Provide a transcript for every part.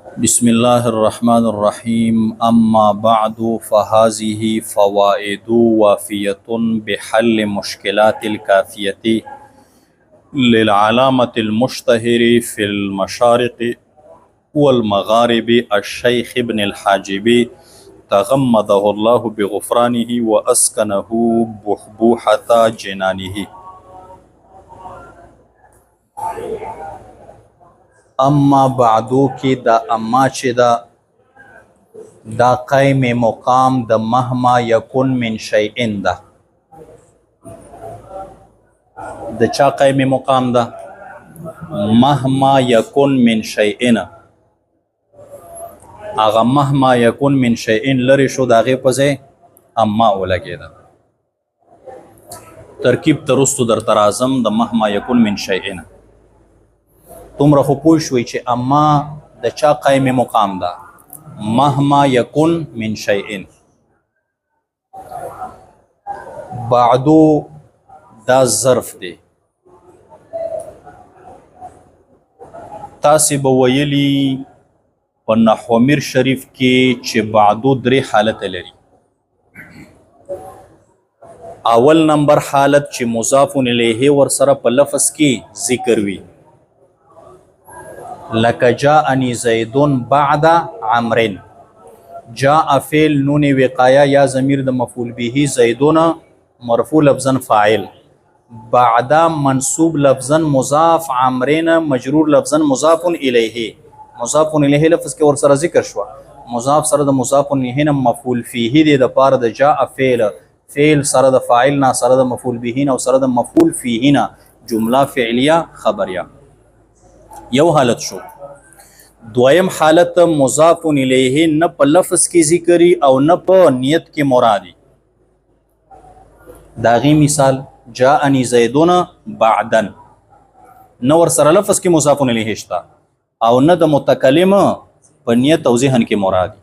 बिस्मिल्लाहिर्रहमानिर्रहीम अम्मा बादु फ़हाज़िही फ़वाइदु वाफ़ियतुन बिहल्ल मुश्किलातिल काफ़ियति लिलअलामतिल मुश्तहिरि फ़िल मशारिक़ि वल मग़ारिबि अश-शैख़ इब्नुल हाजिबि तग़म्मदहुल्लाहु बिग़ुफ़रानिही व अस्कनहु बुहबूहता जिनानिही। अम्मा बादो की दा अम्मा चे दा क़ैम मुक़ाम द महमा यकुन मिन शैइन दा द चा क़ैम मुक़ाम दा महमा यकुन मिन शैइन आगा महमा यकुन मिन शैइन लरी शो दागे पज़े अम्मा ओलगेदा तरकीब तरुस्तु दर तराज़म द महमा यकुन मिन शैइन तुमरा खो पोय शुई चे अम्मा द चा क़ैम मुक़ाम दा महमा यकुन मिन शैइन बादो दा ज़र्फ दे तासी बवयली प नहव मिर शरीफ के चे बादो द्रे हालत लरी। अवल नंबर हालत चे मुज़ाफ़ुन इलैहि वर सरा प लफ़्ज़ की ज़िक्र वी लक जाअनी ज़ैदुन बअद अम्रिन। जाअ फ़ेल नून विक़ाया या ज़मीर द मफ़ूल बिही ज़ैदुन मरफ़ू लफ्ज़न फ़ाइल बअद मंसूब लफ्ज़न मुज़ाफ़ अम्रिन मजरूर लफ्ज़न मुज़ाफ़ुन इलैहि। मुज़ाफ़ुन इलैहि लफ्ज़ के वर सरा ज़िक्र शुआ मुज़ाफ़ सरा द मुज़ाफ़ुन इलैहि न मफ़ूल फ़ीही दे द पार द जाअ फ़ेल सरा द फ़ाइल ना सरा द मफ़ूल बिही ना सरा द मफ़ूल फ़ीही ना जुमला फ़िअलिया ख़बरिया। यव हालत शो। द्वयम हालत मुज़ाफ़ुन इलैहि न प लफ़्ज़ की ज़िक्री और न प नियत की मुरादी। दागी मिसाल जाअनी ज़ैदुन बअदन न वर सरा लफ़्ज़ की मुज़ाफ़ुन इलैहि शता और न द मुतकल्लिम प नियत और ज़हन की मुरादी।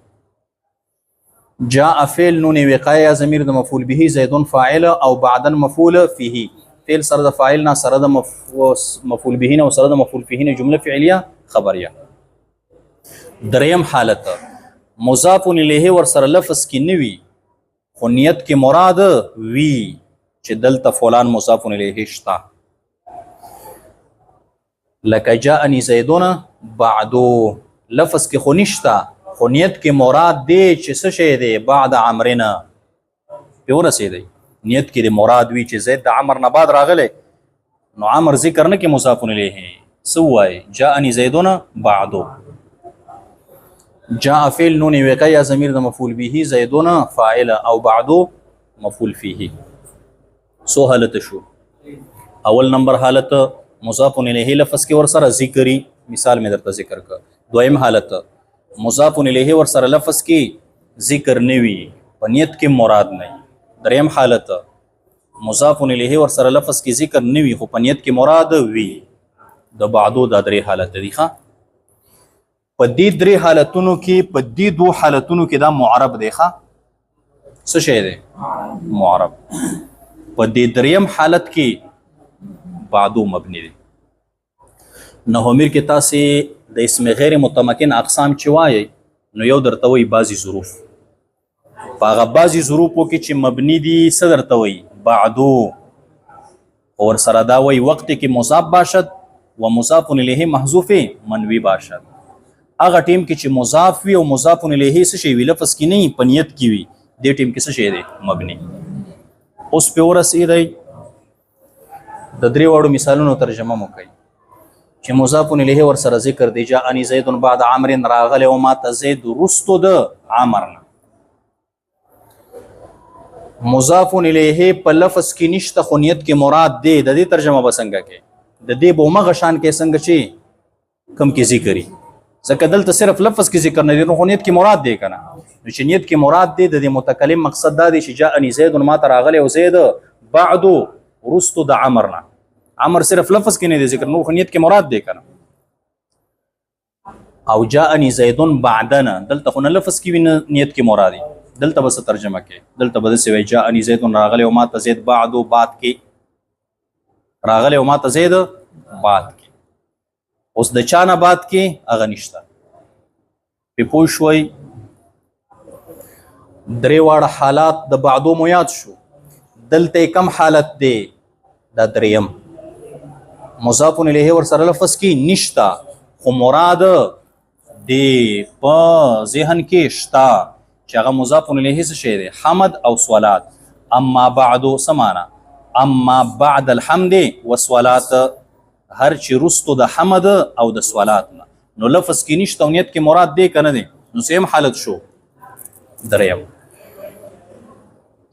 जाअ फ़ेल नून विक़ाया ज़मीर द मफ़ूल बिही ज़ैदुन फ़ाइल और बअदन मफ़ूल फ़ीही फ़ेल सरा द फ़ाइल ना सरा द मफ़ूल बिही ना सरा द मफ़ूल फ़ीही ना जुमला फ़िअलिया ख़बरिया। दरयम हालत मुज़ाफ़ुन इलैहि वर सरा लफ़्ज़ की नवी खो नियत की मुराद वी चे दल्ता फ़लान मुज़ाफ़ुन इलैहि शता लक जाअनी ज़ैदुन बअदो लफ़्ज़ की खो निश्ता खो नियत की मुराद दे चे स शे दे बाद अम्रिन पे रसेदे नियत की दे मुराद वी चे ज़ैद द अमर न बाद रागले नो अमर ज़िक्र न के मुज़ाफ़ुन इलैहि सवाए जाअनी ज़ैदुन बअदो। जाअ फ़ेल नून विक़ाया ज़मीर द मफ़ूल बिही ज़ैदुन फ़ाइल और बअदो मफ़ूल फ़ीही। सो हालत शो। अवल नंबर हालत मुज़ाफ़ुन इलैहि लफ़्ज़ के वर सरा ज़िक्री मिसाल में दरता ज़िक्र कर। द्वयम हालत मुज़ाफ़ुन इलैहि वर सरा लफ़्ज़ की ज़िक्र नवी प नियत की मुराद नहीं। दरयम हालत मुज़ाफ़ुन इलैहि वर सरा लफ़्ज़ की ज़िक्र नवी खो प नियत की मुराद वी द बादो दा द्रे हालत दिखा प दी द्रे हालतुनु की प दी दो हालतुनु की दा मुअरब देखा स शे दे मुअरब प दी दरयम हालत की बादो मबनी दे। नहव मिर के तासे द इसम गैर मुतमकिन अक़साम चवाए नो यव दरतवई बाज़ी ज़ुरूफ़ पागा बाज़ी ज़ुरूफ़ो की ची मबनी दी सदर तवई बादो और सरा दा वही वक्त की मुज़ाफ़ बाशद व मुज़ाफ़ुन इलैहि महज़ूफ़ मनवी बाशद। आगा टीम की ची मुज़ाफ़ वी और मुज़ाफ़ुन इलैहि स शे वी लफ़्ज़ की नहीं प नियत की वी दे टीम की स शे दे मबनी। उस पे रसीदई द द्रे वाड़ो मिसालों तर्जमा मुकई ची मुज़ाफ़ुन इलैहि वर सरा ज़िक्र दी जाअनी ज़ैदुन बाद अम्रिन रागले व मा तज़ैद रुस्तो द अमरना मुज़ाफ़ुन इलैहि प लफ़्ज़ की निश्ता खो नियत की मुराद दे द दे तर्जमा बसंगा के द दे बोमा गशान के संग ची कम की ज़िक्री ज़का दल्ता सिर्फ लफ़्ज़ की ज़िक्र नहीं खो नियत की मुराद दे कना ची नियत की मुराद दे द दे मुतकल्लिम मकसद दा दे जाअनी ज़ैदुन मा रागले व ज़ैद बअदो रुस्तो द अमरना अमर सिर्फ लफ़्ज़ की नहीं दे ज़िक्र नो नियत की मुराद दे कना और जाअनी ज़ैदुन बअदन दल्ता खो न लफ़्ज़ की नियत की मुरादी दल्ता बस तर्जमा के दल्ता बदस से जाअनी ज़ैदुन रागले व मा तज़ैद बअदो बात की रागले व मा तज़ैद बात की उस द चाना बात की अगा निश्ता په پوه شوي. درې واړه حالات د بعدو مو یاد شو. دلته کم حالت دی؟ دا دریم. مضاف الیه ورسره لفظ کې نشتا، خو مراد دی په ذهن کې شتا چې هغه مضاف الیه څه شی دی؟ حمد او صلات. اما بعد سمانا اما بعد الحمد والصلات، هر چې رستو د حمد او د صلات نه، نو لفظ کې نشته او نیت کې مراد دی که نه دی؟ نو سیم حالت شو دریم.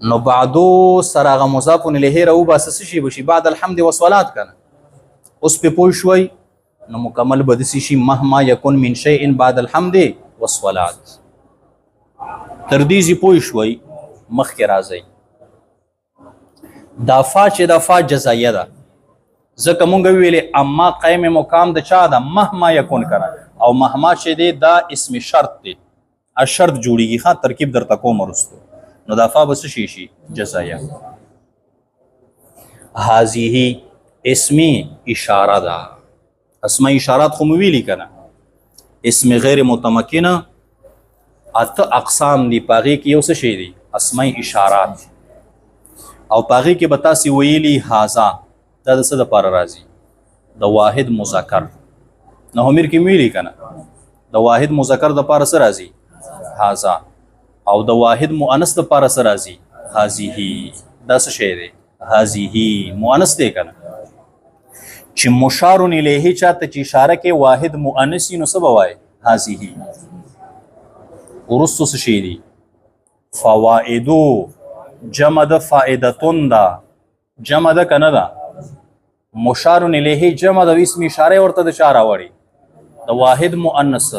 نو بعدو سره هغه مضاف الیه راوباسه څه شی بشي؟ بعد الحمد والصلات کنه. اوس په پوه شوي نو مکمل به داسې شي مهما یکن من شیء بعد الحمد والصلات. تر دې ځې پوه شوي مخکې راځئ. دا فا چې دا فا جزایه ده، ځکه مونږ ویلې اما قیم مقام د چا ده؟ مهما یکن کنه. او مهما چې دی دا اسم شرط دی، شرط جوړیږي. ښه ترکیب درته کوم وروستو. نو دا فا به څه شي؟ جزایه. هذه اسمی اشاره ده. اسماء اشارات خو مو ویلي که نه؟ اسم غیر متمکنه 8 اقسام دي، په هغې کې یو څه شی دی؟ اسماء اشارات. او په هغې کې به تاسې ویلي هذا دا د څه دپاره راځي؟ د واحد مذکر. نو امیر کې مو ویلي که نه؟ د واحد مذکر دپاره څه راځي؟ هذا. او د واحد مؤنث دپاره څه راځي؟ هذه. دا څه شی دی؟ هذه مؤنث دی که نه؟ چې مشار الیه چاته چې اشاره کې واحد مؤنث نو څه به وایي؟ هذه. وروستو څه شی دي؟ فوائدو جمع د فائدتون ده. جمع ده که نه ده؟ مشار الیه جمع د اسم اشاره ورته د چا راوړي؟ د واحد مؤنث.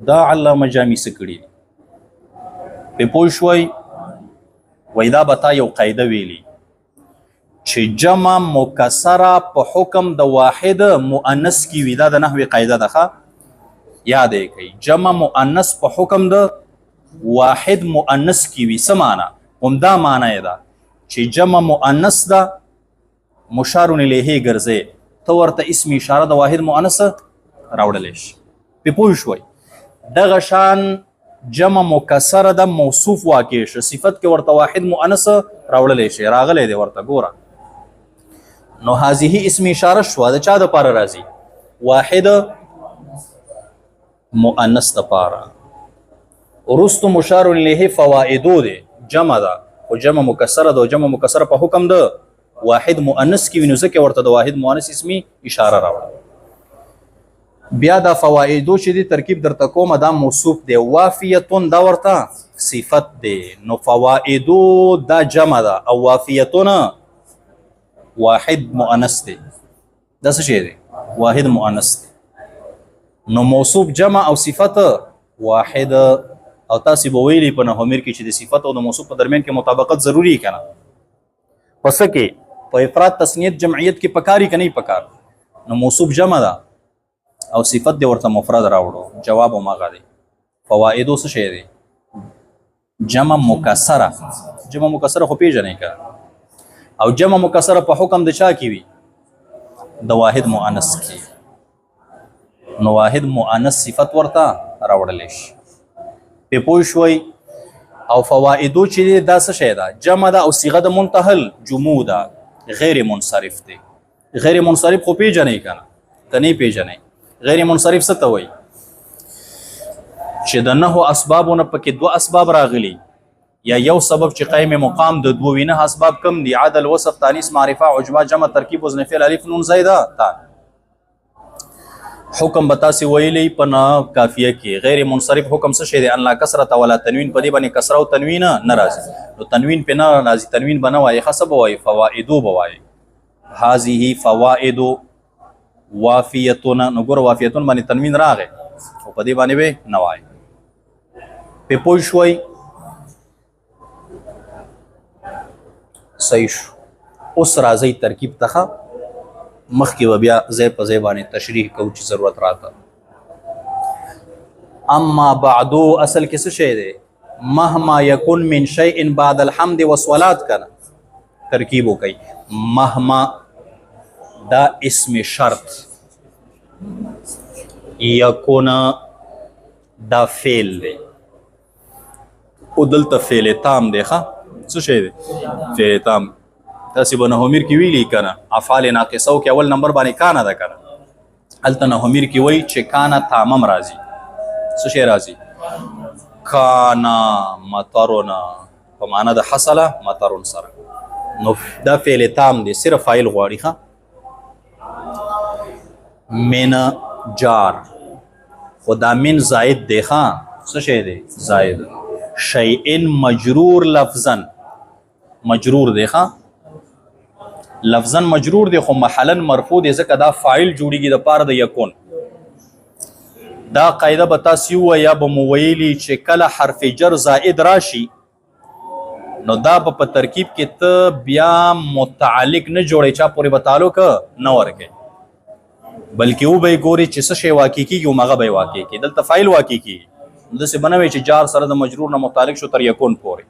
دا علامه جامی څه کړي؟ په پوه شوئ؟ وایي دا به تا یو قاعده ویلي چې جمع مکسره په حکم د واحد مؤنث کې وي. دا د نحوې قاعده ده. ښه یاد یې کړئ. جمع مؤنث په حکم د واحد مؤنث کې وي. څه معنا؟ همدا معنا یې ده چې جمع مؤنث ده، مشار الیه ګرځې، ته ورته اسم اشاره د واحد مؤنث راوړلی شي. پې پوه شوئ؟ دغه شان جمع مکسره ده، موصوف واقع شه، صفت کې ورته واحد مؤنث راوړلی شي. راغلی دی ورته ګوره. نو هذه اسم اشاره شوه، د چا دپاره راځي؟ واحد مؤنث دپاره. وروستو مشار الیه فوائدو دی، جمع ده، خو جمع مکسره ده. او جمع مکسره په حکم ده واحد مؤنث کې وي، نو ځکه ورته د واحد مؤنث اسمي اشاره راوړه. بیا دا فوائدو چې دی ترکیب درته کومه دا موصوف دی. وافیتون دا ورته صفت دی. نو فوائدو دا جمع ده او وافیتون واحد مؤنث دی. دا څه شی دی؟ واحد مؤنث دی. نو موصوف جمع او صفت واحد. او تاسې به ویلي په نحومیر کې چې د صفت او د موصوف په درمیان کې مطابقت ضروري که نه؟ په څه کې؟ په افراد تثنیت جمعیت کې پکاري که نه پکار؟ نو موصوف جمع ده او صفت دی ورته مفرد راوړو. جواب هماغه دی. فوائدو څه شی دی؟ جمع مکسره. جمع مکسره خو پیژنئ که؟ او جمع مکسره په حکم د چا کې وي؟ د واحد مؤنث کې. نو واحد مؤنث صفت ورته راوړلی شي. په پوه شوئ؟ او فوائدو چې دی دا څه شی ده؟ جمع ده او صیغه د منتهل جموع ده، غیر منصرف دی. غیر منصرف خو پیژنئ که نه؟ که نه پیژنئ؟ غیر منصرف څه ته وایي؟ چې د نهو اسبابو نه پکې 2 اسباب راغلي، یا یو سبب چې قیم مقام د 2 وینه اسباب کم دي؟ عدل، وصف، تانیث، معرفه، عجمه، جمع، ترکیب، وزن فعل، الف نون زائده تا. حکم به تاسې ویلی په نه کافیه کې. غیر منصرف حکم څه شی دی؟ ان لا کسرت ولا تنوین. په دې باندې کسره او تنوین نه راځي. نو تنوین پې نه راځي، تنوین به نه وایي. ښه څه به وایي؟ فوائدو به وایي. هذه فوائدو وافیتون. نو ګوره وافیتون باندې تنوین راغی او په دې باندې به نه وایي. پې پوه شوئ؟ صحیح شو. اوس راځئ ترکیب ته. مخکې به بیا ځای په ځای باندې تشریح کوو چې ضرورت راته. اما بعدو اصل کې څه شی دی؟ مهما یکن من شیء بعد الحمد والصلات کنه. ترکیب وکئ. مهما دا اسم شرط، یکن دا فعل دی او دلته فعل تام دی ښه څه شی دی فعل تام تاسې به نهمیر کې ویلي که نه افعال ناقصو کې اول نمبر باندې کانه ده که نه هلته نهمیر کې وایي چې کانه تامم راځي څه شی راځي کانا مطرنا په معنا د حصله مطرن سره نو دا فعل تام دی صرف فاعل غواړي ښه من جار خو دا من زائد دی ښه څه شی دی زائد شیء مجرور لفظا مجرور دی ښه لفظا مجرور دی خو محلا مرفوع دی ځکه دا فاعل جوړیږي د پاره د یکون دا قاعده به تاسې ووایه به مو ویلي چې کله حرف جر زائد راشي نو دا به په ترکیب کې ته بیا متعلق نه جوړی چا پورې به تعلق نه ورکوي بلکې و به یې ګوري چې څه شی واقع کېږي همغه به یې واقع کېږي دلته فاعل واقع کېږي داسې به نه وي چې جار سره د مجرور نه متعلق شو تر یکون پورې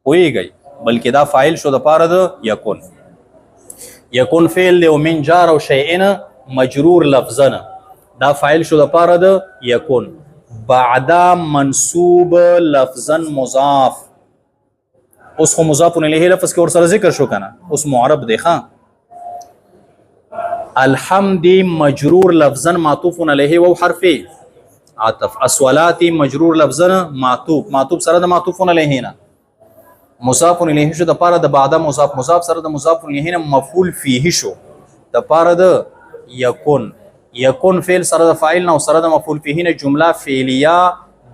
پوهېږئ بلکې دا فاعل شو د پاره د یکون یکون فعل دی او من جار او شیئن مجرور لفظن دا فاعل شو د پاره د یکون بعدا منصوب لفظا مضاف اوس خو مضاف الیه لفظ کې ورسره ذکر شو کنه اوس معرب دی ښه الحمد مجرور لفظا معطوف علیه و حرف عطف الصلات مجرور لفظا معطوف سره د معطوف علیه نه مضاف الیه شو د پاره د بعدا مضاف سره د مضاف الیه نه مفعول فیه شو د پاره د یکون فعل سره د فاعل نه او سره د مفعول فیه نه جمله فعلیه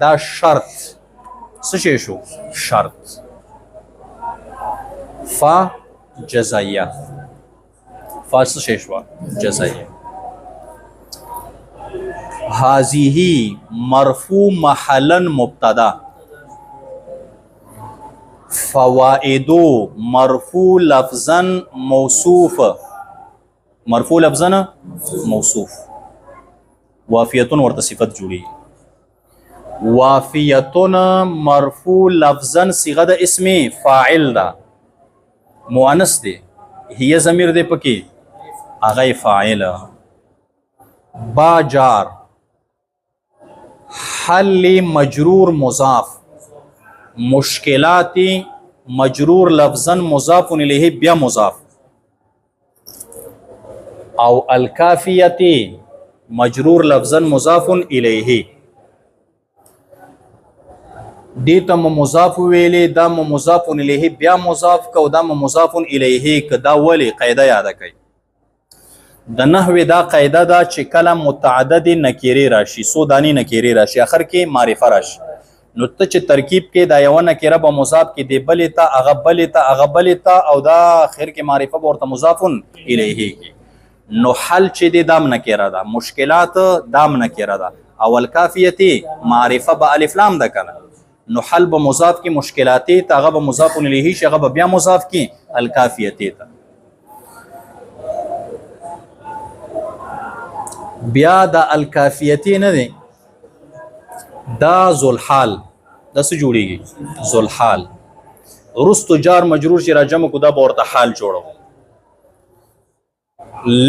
دا شرط څه شی شو شرط فا جزائیه فا څه شی شو جزائیه هذه مرفوع محلا مبتدا فوائد مرفوع لفظا موصوف مرفوع لفظا موصوف وافیتون ورته صفت جوړي وافیتون مرفوع لفظا صيغه د اسم فاعل ده مؤنث دی هي ضمیر دی پکې هغه فاعل با جار حل مجرور مضاف مشکلات مجرور لفظا مضاف الیه بیا مضاف او الکافیت مجرور لفظا مضاف الیه دیتا مضاف ویلی دا مضاف الیه بیا مضاف کو دا مضاف الیه ک دا ولی قاعده یاد کړئ د نحوی دا قاعده دا چې کله متعدد نکیری راشي سو دانی نکیری راشي اخر کې معرفه راشي نو ته چې ترکیب کې دا یو نکیره به مضاف کې دی بلې ته هغه بلې ته او دا اخر کې معرفه به ورته مضاف الیه کې نو حل چې دی دام نکیره ده مشکلات دام نکیره ده او الکافیت معرفه به الف لام ده کنه نو حل به مضاف کې مشکلاتی ته هغه به مضاف الیه شي هغه به بیا مضاف کې الکافیتی ته بیا د الکافیتی نه دی دا ذوالحال دا څه جوړیږي ذوالحال رستو جار مجرور چې راجم کو دا به ورته حال جوړو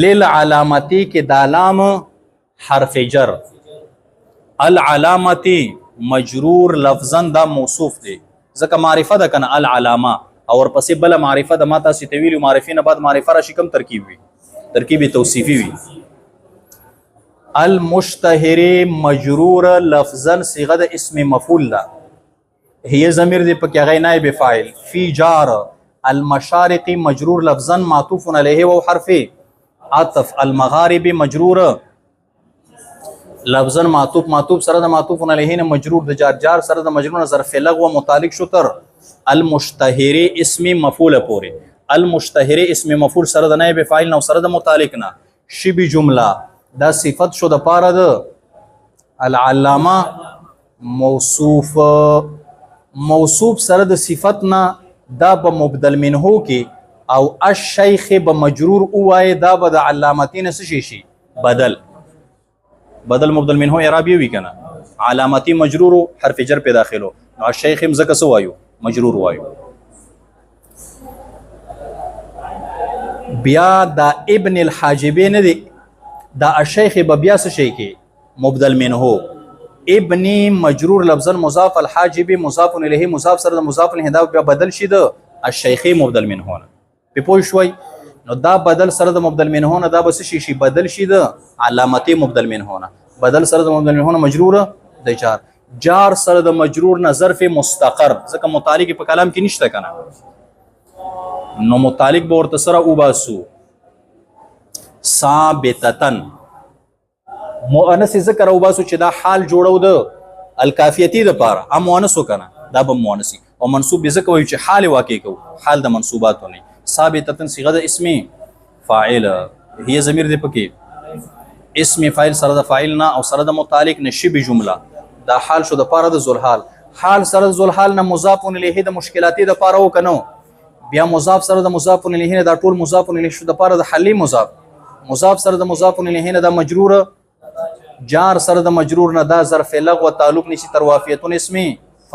للعلامتی کې د علام حرف جر العلامتی مجرور لفظا دا موصوف دی ځکه معرفه ده کنه العلامه او ورپسې بل معرفه د ما تاسو ته ویلو معرفې نه بعد معرفه راشي کوم ترکیب وي ترکیب توصیفي وي المشتهر مجرور لفظا صيغه د اسم مفعول ده هي ضمیر دی پکې هغه نائب فاعل فی جار المشارق مجرور لفظا معطوف علیه و حرف عطف المغارب مجرور لفظا معطوف سره د معطوف علیه نه مجرور د جار سره د مجرور ظرف لغو متعلق شو تر المشتهر اسم مفعول پورې المشتهر اسم مفعول سره د نائب فاعل نو سره د متعلق نه شبه جمله دا صفت شو د پاره د العلامه موصوف سره د صفت نه دا به مبدل منه کې او الشیخ به مجرور اوای دا به د علامتین څه شي بدل مبدل منه اعرابی وی کنه علامتی مجرور حرف جر په داخلو نو الشیخ هم زکه سو وایو مجرور وایو بیا دا ابن الحاجبین دی دا الشیخ به بیا څه شي کې مبدل منه ابن مجرور لفظا مضاف الحاجب مضاف الیه مضاف سره د مضاف الیه دا بیا بدل شي د الشیخی مبدل منه نه په پوه شوي نو دا بدل سره د مبدل منه نه دا بس شي بدل شي د علامتي مبدل منه نه بدل سره د مبدل منه نه مجرور د جار جار سره د مجرور نه ظرف مستقر ځکه متعلق په کلام کې نشته کنه نو متعلق به ورته سره وباسو ثابتتن مؤنث ذکر او باسو چې دا حال جوړو د الکافیتی د پاره ا مؤنث وکنه دا به مؤنثي او منصوب به ذکر وي چې حال واقع کو حال د منصوباتو نه ثابتتن صيغه د اسم فاعل هي ضمیر دی پکې اسم فاعل سره د فاعل نه او سره د متعلق نشي به جمله دا حال شو د پاره د ذوالحال حال سره د ذوالحال نه مضاف الیه د مشکلاتي د پاره وکنو بیا مضاف سره د مضاف الیه دا ټول مضاف الیه شو د پاره د حلی مضاف سره د مضاف الیه نه د مجرور جار سره د مجرور نه دا ظرف لغو تعلق نشي تر وافیتون اسم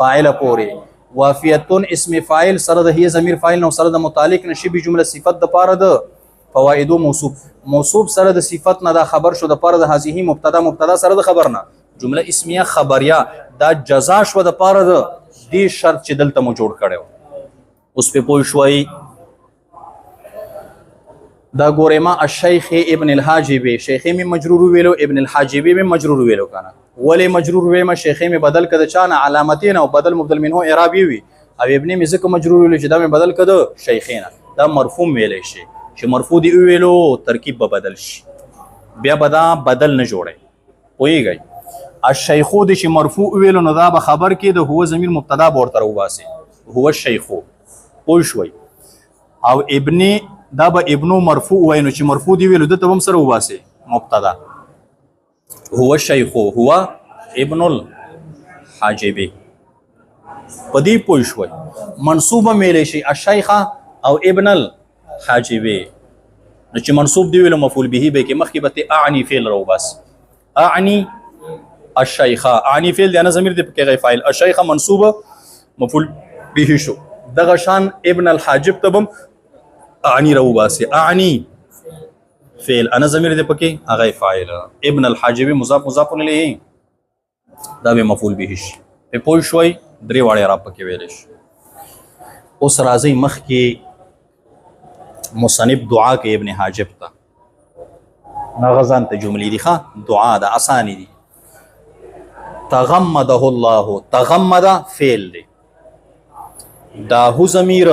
فاعل پورې وافیتون اسم فاعل سره د هي ضمیر فاعل نو سره د متعلق نشي به جمله صفت د پاره د فوائد موصوف سره د صفت نه دا خبر شو د پاره د هذه مبتدا سره د خبر نه جمله اسمیه خبریه دا جزا شو د پاره د دې شرط چې دلته مو جوړ کړو اوس په پوه شوي دا ګوره ما الشیخ ابن الحاجب شیخ می مجرور ویلو ابن الحاجب می مجرور ویلو کنه ولی مجرور وی ما شیخ می بدل کده چانه علامتین او بدل مبدل منه اعرابی وی او ابن می زکه مجرور ویلو چې دا می بدل کده شیخینا دا مرفوع ویل شي چې مرفوع دی ویلو ترکیب به بدل شي بیا بدا بدل نه جوړي ویږي الشیخ دی چې مرفوع ویلو نو دا به خبر کې د هو ضمیر مبتدا ورته وباسي هو الشیخ پوه شوي او ابن دا به ابنو مرفوع وای نو چې مرفوع دی ویلو د ته هم سره وباسي مبتدا هو الشیخ هو ابن الحاجب پدی پوه شوي منصوبه میلې شي الشیخ او ابن الحاجب نو چې منصوب دی ویلو مفعول به به کې مخکې به اعنی فعل رو بس اعنی الشیخ اعنی فعل دی انا ضمیر دی کې غیر فاعل الشیخ منصوبه مفعول به شو دغه شان ابن الحاجب تبم اعنی رو باسي اعنی فعل انا ضمیر دی پکې هغه فاعل ابن الحاجب مضاف الیه دا به مفعول به شي په پوه شوي درې واړه را پکې ویل شي اوس راځي مخ کې مصنف دعا کې ابن حاجب ته نغزان ته جملې دي ښه دعا د اسانی دي تغمده الله تغمد فعل دی دا هو ضمیر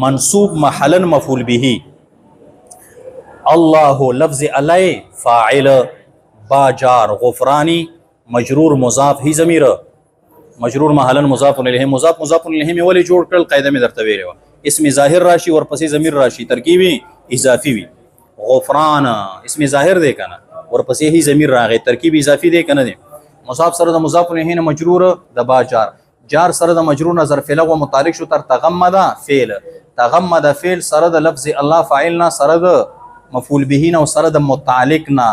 منصوب محلا مفعول به الله لفظ علی فاعل با جار غفرانی مجرور مضاف هی ضمیر مجرور محلا مضاف الیه مضاف الیه می ولې جوړ کړل قاعده می درته ویلو اسم ظاهر راشي ورپسې ضمیر راشي ترکیبی اضافي وي غفران اسم ظاهر دی کنه ورپسې هی ضمیر راغی ترکیب اضافي دی کنه دی مضاف سره د مضاف الیه مجرور د با جار سره د مجرور نه ظرف لغو متعلق شو تر تغمد فعل سره د لفظ الله فاعل نه سره د مفعول به نه او سره د متعلق نه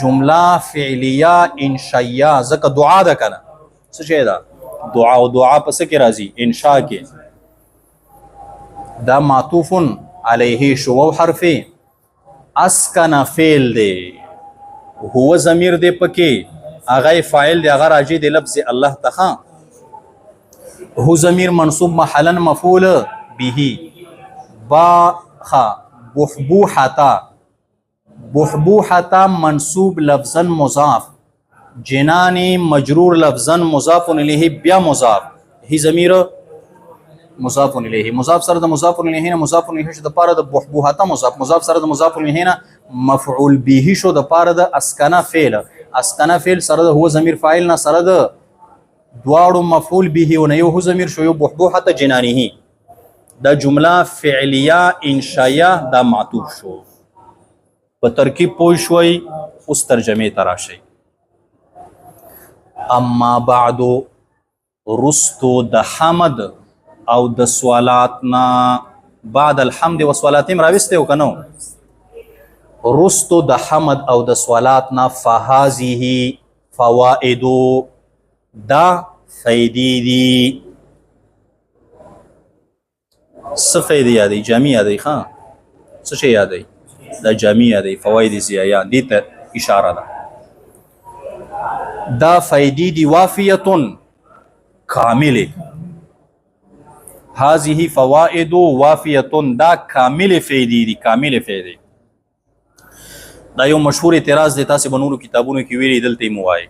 جمله فعلیه انشائیه ځکه دعا ده کنه څه شي ده دعا او دعا پس کې راځي انشاء کې دا معطوف علیه شو او حرف اسکن فعل دی هو ضمیر دی پکې هغه فاعل دی هغه راځي د لفظ الله ته هو ضمیر منصوب محلا مفعول به با خ بحبوحتا منصوب لفظا مضاف جنانی مجرور لفظا مضاف الیه بیا مضاف هی ضمیر مضاف الیه مضاف سره د مضاف الیه نه مضاف الیه شو د پاره د بحبوحتا مضاف سره د مضاف الیه نه مفعول به شو د پاره د اسکنا فعل سره د هو ضمیر فاعل نه سره د دواړو مفعول به او نه یو هو ضمیر شو یو بحبوحتا جنانه دا جمله فعلیه انشائیه دا معطوف شو په ترکیب پوه شوي اوس ترجمه ته راشئ اما بعد رستو د حمد او د سوالاتنا بعد الحمد و سوالاتیم راوسته وکنو رستو د حمد او د سوالاتنا فهذه فوائد دا فیدی دی صفیدی یادی جامع یادی خان سشی یادی دا جامع یادی فواید زیایان دیتا اشاره ده دا فیدی دی وافیتن کامل. هذه فوائد وافیتن دا کامل فیدی دی، کامل فیدی. دا یو مشهور اعتراض دی، تاسو بنورو کتابونو کې ویلي، دلته مو وایي.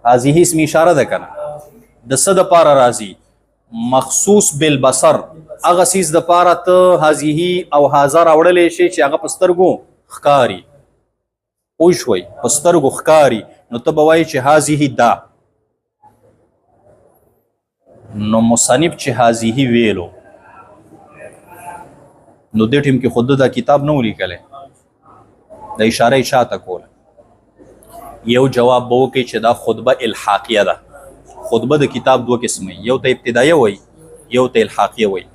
هذه اسم اشاره ده کنه، د څه د پاره راځي؟ مخصوص بالبصر. هغه سیز د پاره ته هذه او هذا راوړلې شي چې هغه په سترګو ښکاري. پوه شوئ؟ په سترګو ښکاري، نو ته به وایي چې هذه دا. نو مصنف چې هذه ویلو، نو دې ټیم کې خود دا کتاب نه ولیکلی، د اشاره شاته کوله. یو جواب به وکړي چې دا خطبه الحاقیه ده. خطبه د کتاب دوه قسمه، یو ته ابتدایه وای، یو ته الحاقیه وای.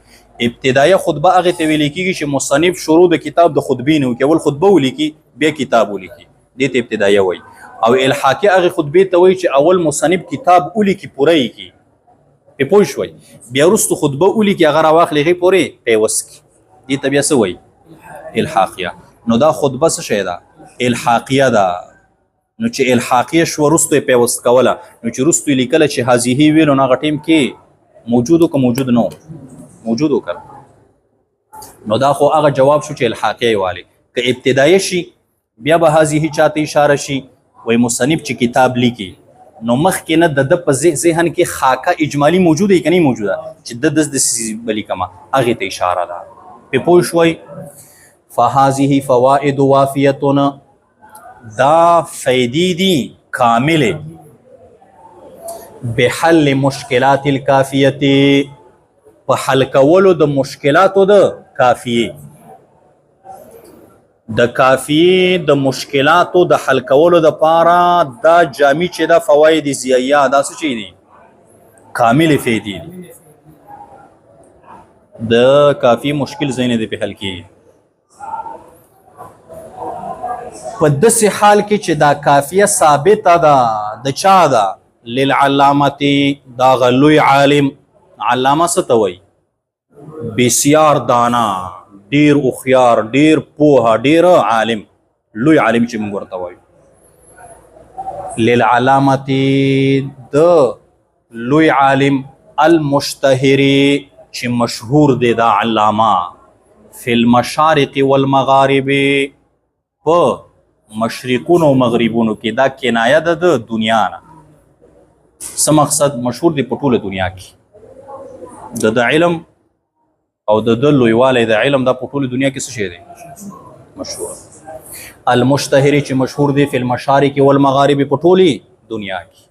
ابتدایه خطبه هغه ته ویل کېږي چې مصنف شروع د کتاب د خطبې نه وکړي، اول خطبه ولیکي بیا کتاب ولیکي، دې ته ابتدایه وای. او الحاقیه هغه خطبې ته وایي چې اول مصنف کتاب ولیکي، پوره یې کړي. پوه شوئ؟ بیا وروسته خطبه ولیکي، هغه راواخلي، هغې پورې پیوست کړي، دې ته بیا څه وایي؟ الحاقیه. نو دا خطبه څه شی ده؟ الحاقیه ده. نو چې الحاقیه شوه، وروسته یې پیوست کوله، نو چې وروسته یې لیکله چې هذه ویلو، نو هغه ټیم کې موجود و که موجود نه و؟ موجود و که. نو دا خو هغه جواب شو چې الحاقیه یې والی. که ابتدایه شي بیا به هذه چاته اشاره شي، وایي مصنف چې کتاب لیکي، نو مخکې نه د ده په ذهن کې خاکه اجمالي موجوده یې که نه موجوده، چې د داسې به لیکمه، هغې ته اشاره ده. پې پوه شوئ؟ فهذه فوائد وافیتون، دا فیدی دی کامل بحل مشکلات الکافیه، په حل کولو د مشکلاتو د کافیه. د کافیه د مشکلاتو د حل کولو د پاره دا جامع چې دا فواید زیایه، دا څه چی دي؟ کامل فیدی دی. د کافی مشکل ځای نه دی په حل کیږي. په داسې حال کې چې دا کافیه ثابته ده، د چا ده؟ للعلامة، دا غلوی عالم. علامه څه ته وایي؟ بسیار دانا، ډیر هوښیار، ډیر پوهه، ډیر عالم، لوی عالم چې موږ ورته وایو. للعلامة، د لوی عالم، المشتهر، چې مشهور دی دا علامه، فی المشارق والمغارب، په مشرقونو او مغربونو کې. دا کنایه ده د دنیا نه. څه مقصد؟ مشهور دی په ټوله دنیا کې. د علم او د لویوالی د علم دا په ټوله دنیا کې څه شی دی؟ مشهور. المشتهر چې مشهور دی، فی المشارق والمغارب، په ټولې دنیا کې.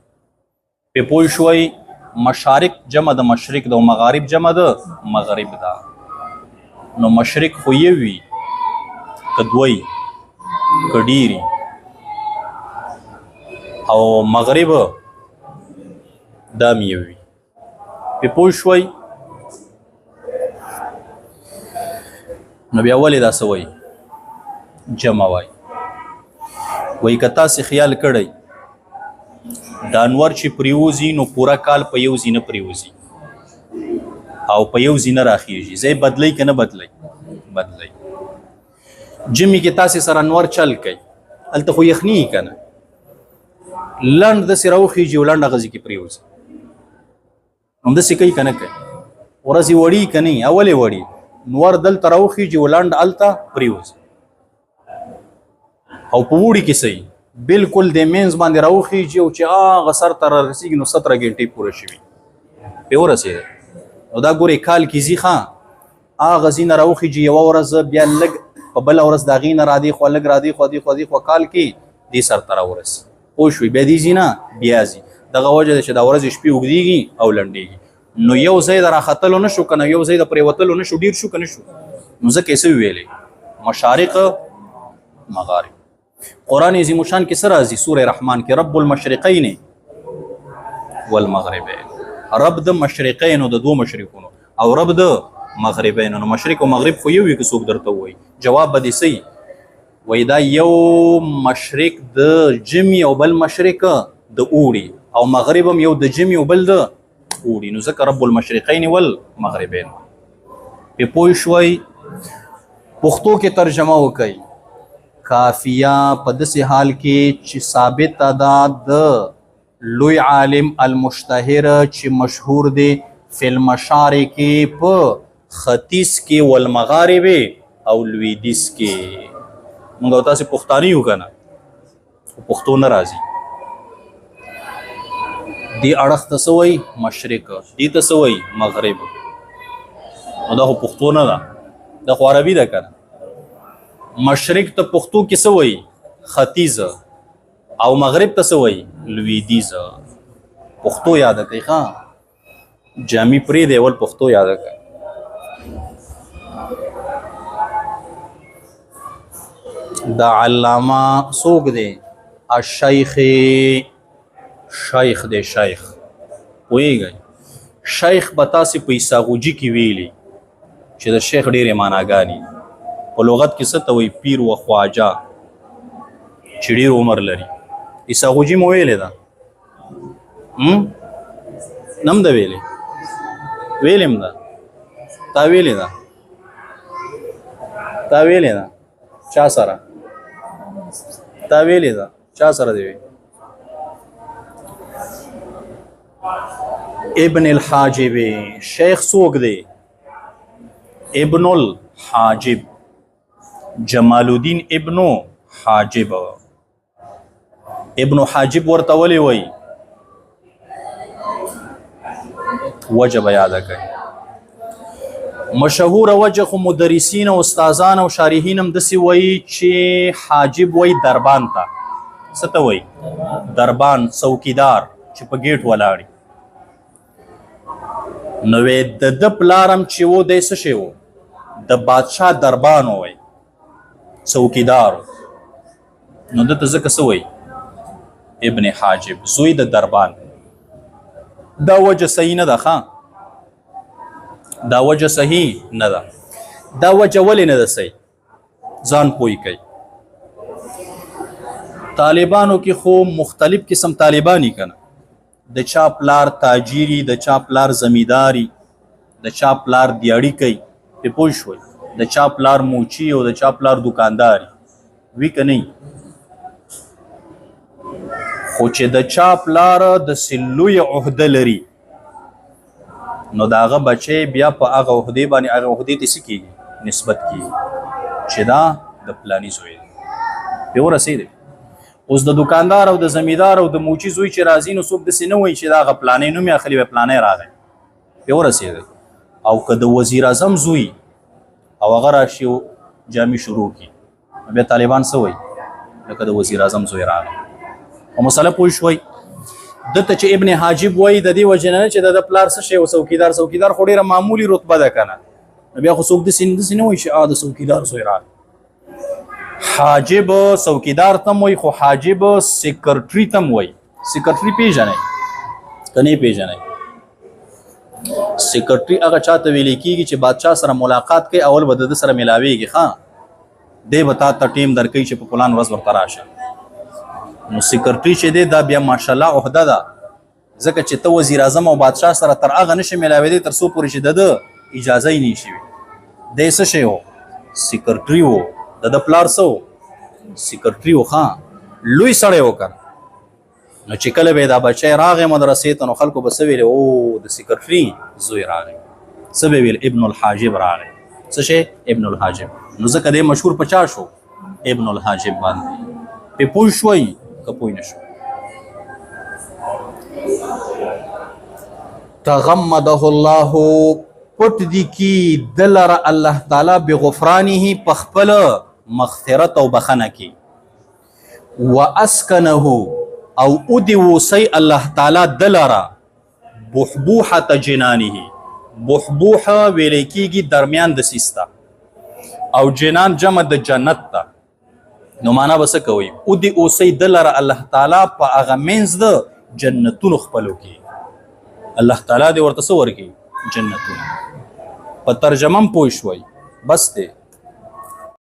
پې پوه شوئ؟ مشارق جمع د مشرق ده او مغارب جمع د مغرب ده. نو مشرق خو یو وي که دوی که ډیری، او مغرب دا م یو وي. پې پوه شوئ؟ نو بیا ولې دا څه وایي؟ جمع وایي. وایي که تاسې خیال کړئ دا انور چې پریوزي، نو پوره کال په یو ځای نه پریوزي او په یو ځای نه راخیږي. ځای بدلی که نه بدلی؟ بدلی. جمی کې تاسې سره انور چل کوي، هلته خو یخني یي که نه، لنډ داسې راوخیږي او لنډ هغه ځای کې پریوزي. همداسې کوي که نه کوي؟ ورځې وړي که نه؟ اولې وړي. نور دلته راوخیږي او لنډ هلته پریوزي. او په وړي کې صحیح بالکل د مینځ باندې راوخیږي، او چې هغه سر ته رارسېږي نو 17 ګنټې پوره شوي پې ورسېده. نو دا ګورې کال کې ځي، ښه هغه ځي نه راوخیږي یوه ورځ، بیا لږ په بله ورځ د هغې نه رادې خوا لږ رادې خوا کال کې دې سر ته راورسي. پوه شوي؟ بیا دې ځي نه، بیا ځي. دغه وجه ده چې دا ورځې شپې اوږدېږي او لنډېږي. نو یو ځای د راختلو نه شو که نه، یو ځای د پرېوتلو نه شو، ډېر شو که نه شو؟ نو ځکه یې څه وویلې؟ مشارق مغارب. قرآن عظیم الشان کې څه راځي؟ سوره رحمان کې رب المشرقین والمغربین. رب د مشرقینو، د دوه مشرقونو، او رب د مغربینو. نو مشرق او مغرب خو یو وي که څوک درته ووایي؟ جواب به دې څه وي؟ وایي دا یو مشرق د جمي او بل مشرق د اوړي، او مغرب هم یو د جمي او بل د اوړي. نو ځکه رب المشرقین والمغربین. پې پوه شوئ؟ پښتو کې ترجمه وکئ. کافیه په داسې حال کې چې ثابته ده د لوی عالم المشتهر چې مشهور دی فی المشارق په ختیځ کې والمغارب او لویدیځ کې. موږ او تاسې پښتانه یو که نه، پښتو نه راځي. دې اړخ ته څه وایي؟ مشرق. دې ته څه وایي؟ مغرب. نو دا خو پښتو نه ده، دا خو عربي ده که نه. مشرق ته پښتو کې څه وایي؟ ختیځ. او مغرب ته څه وایي؟ لویدیځ. پښتو یاده کوي ښه، جامې پرېږدئ، اول پښتو یاده کوي. دا علامه څوک دی؟ الشیخ، شیخ دی. شیخ پوهېږئ، شیخ به تاسې په عیساغوجي کې ویلي چې د شیخ ډېرې معناګانې. په لغت کې څه ته وایي؟ پیر و خواجه چې ډېر عمر لري. عیساغوجي مو ویلې ده؟ نم ده ویلې؟ ویلې م ده؟ تا ویلې ده؟ تا ویلې ده؟ چا سره؟ تا ویلې ده؟ چا سره دی وی؟ ابن الحاجب. شیخ څوک دی؟ ابن الحاجب، جمال الدین ابن حاجب. ابن حاجب ورته ولې وایي؟ وجه به یاده کوي. مشهوره وجه خو مدرسین او استادان او شارحین هم داسې وایي چې حاجب وایي دربان ته. څه ته وایي؟ دربان، څوکیدار چې په ګیټ ولاړي. نو د ده پلار هم چې و دی څه شی و؟ د بادشاه دربان وایي، څوکیدار. نو ده ته ځکه څه وایي؟ ابن حاجب، زوی د دربان. دا وجه صحیح نه ده ښه، دا وجه صحیح نه ده. دا وجه ولې نه ده صحیح؟ ځان پوی کوي. طالبانو کې خو مختلف قسم طالبانی کنه، د چا پلار تاجری، د چا پلار زمیداری، د چا پلار دیاړي کوي، په پوه شوي، د چا پلار موچی او د چا پلار دکانداری وی که نه. خو چې د چا پلار د سلوی عهده لري نو د هغه بچی بیا په هغه عهدې باندې هغه عهدې ته څه کېږي؟ نسبت کېږي چې دا د پلاني زوی دی. پرې ورسېدی. اوس د دکاندار او د زمیندار او د موچي زوی چې راځي نو څوک داسې نه وایي چې دا هغه پلانی نوم یې اخلي وی پلانی راغی. پرې ورسېدی. او که د وزیر اعظم زوی او هغه راشي جامې شروع کړي نو بیا طالبان څه وایي؟ لکه د وزیر اعظم زوی راغی. او مسله پوه شوئ. دته چې ابن حاجب وایي د دې وجې نه چې د پلار څه شی و؟ څوکیدار. څوکیدار خو ډېره معمولي رتبه ده که نه، نو بیا خو څوک داسې نه وایي چې د څوکیدار زوی راغی. حاجب څوکیدار ته هم وایي، خو حاجب سیکرټري ته هم وایي. سیکرټري پیژنئ که نه پیژنئ؟ سیکرټري هغه چا ته ویلی کېږي چې بادشاه سره ملاقات کوي، اول به د ده سره میلاویږي ښه، دی به تا ته ټیم درکوي چې په فلان ورځ ورته راشه. نو سیکرټري چې دی دا بیا ماشاءالله عهده ده، ځکه چې ته وزیر اعظم او بادشاه سره تر هغه نشي میلاوېدی تر څو پورې چې د ده اجازه یې نه شي وي. دی څه شی و؟ سیکرټري و. د ده پلار څه و؟ سیکرټري و ښه، لوی سړی و که. نو چې کله به یې دا بچی راغی مدرسې ته نو خلکو به څه ویلې؟ او د سیکرټري زوی راغی. څه به ویل؟ ابن الحاجب راغی. څه شی؟ ابن الحاجب. نو ځکه دی مشهور په چا شو؟ ابن الحاجب باندې. پې پوه شوئ که پوه نه شوئ؟ تغمده الله، پټ دي کی دلره الله تعالی بغفرانه، په خپل مغفرت او بخنه کی. واسکنه، او ادی وسی الله تعالی دلره بحبوحه جنانه. بحبوحه ویل کیږي درمیان د سیستا، او جنان جمع د جنت ته. نو معنا به څه کوي؟ ادی اوسی دلره الله تعالی په هغه منځ د جنتونو خپلو کې. الله تعالی دې ورته څه ورکړي؟ جنتونه. په ترجمه هم پوه شوئ؟ بس دی.